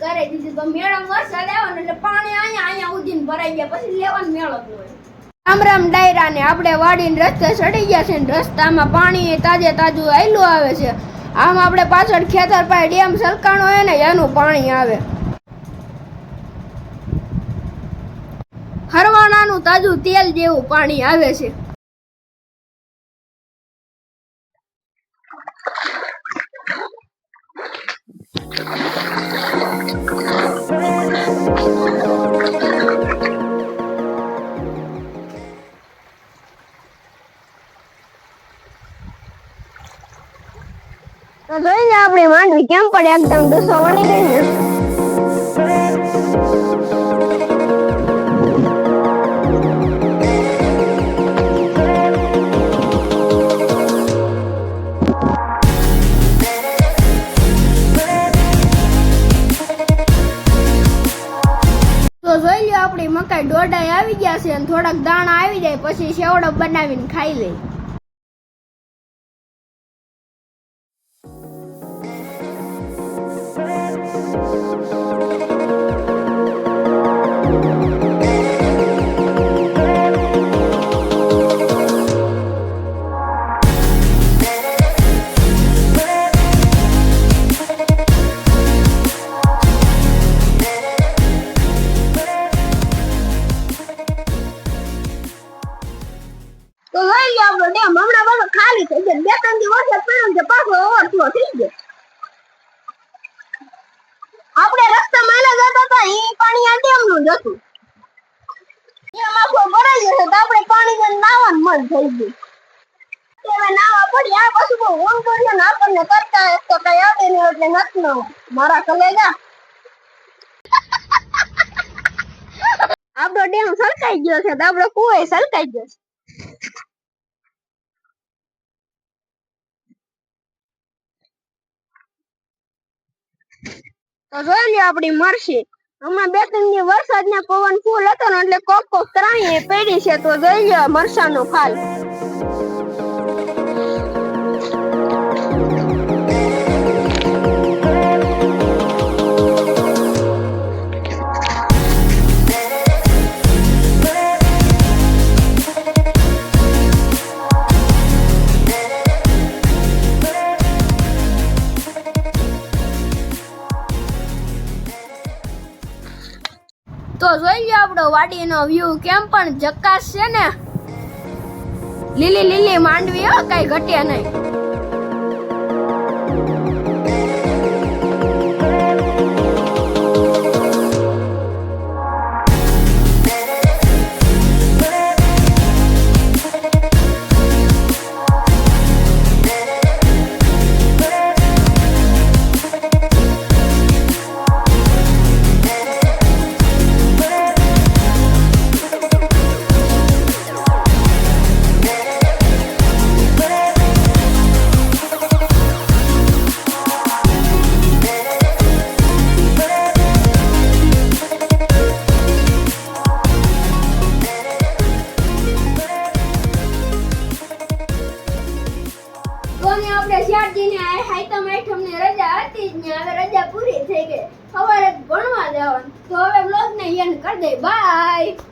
કરી દીધી તો મેળમ વરસાદ આવ્યો ને એટલે પાણી અહીંયા ઉધીને ભરાઈ ગયા પછી લેવાનો મેળો જ હોય. રામ રામ ડાયરા ને આપણે વાડીને રસ્તે ચડી ગયા છે ને રસ્તામાં પાણી તાજે તાજું આયલું આવે છે. આમ આપણે પાછળ ખેતર પાસે ડેમ સરકાણો હોય ને એનું પાણી આવે. હરવાણાનું તાજું તેલ જેવું પાણી આવે છે. તો જોઈને આપણી માંડવી કેમ પડે એકદમ ડૂસો વળી ગઈ ને. તો જોઈ લ્યો આપણી મકાઈ દોડાઈ આવી ગયા છે અને થોડાક દાણા આવી જાય પછી સેવડો બનાવીને ખાઈ લઈ. તો લઈ લો આપણો ડેમ હમણાં બધો ખાલી થઈ ગયો. 2-3 દિવસ વરસાદ પડ્યો ને પાછો ઓવરફ્લો થઈ ગયો. આપણે રસ્તામાં જતા હતા એ પાણી આ ડેમ નું જ હતું. એમ આખો ભરાઈ જશે તો આપણે પાણી ને નાવાનું મન થઈ ગયું. હવે નાવા પડી આ પછી બહુ ઊંડું છે ને આપણને કરતા તો કઈ આવડે નહીં એટલે નથી નાવું. મારા કલેજા આપણો ડેમ સરકાઈ ગયો છે તો આપણો કુવો સરકાઈ ગયો છે. તો જોઈ લ્યો આપણી મરસી હમણાં 2-3 દિવસ વરસાદ ને પવન ફૂલ હતો ને એટલે કોક ત્રાણી પડી છે. તો જોઈ લ્યો મરસાનો ફાલ. તો જોઈ લો આપણો વાડીનો વ્યૂ કેમ પણ જકાસ છે ને. લીલી લીલી માંડવી હો કઈ ઘટે નહીં. આપણે શ્યારજીને હાઈતમ આઈટમની રજા હતી જ ને હવે રજા પૂરી થઈ ગઈ. સવારે ભણવા જવાનું. તો હવે વ્લોગને એન્ડ કરી દે. બાય.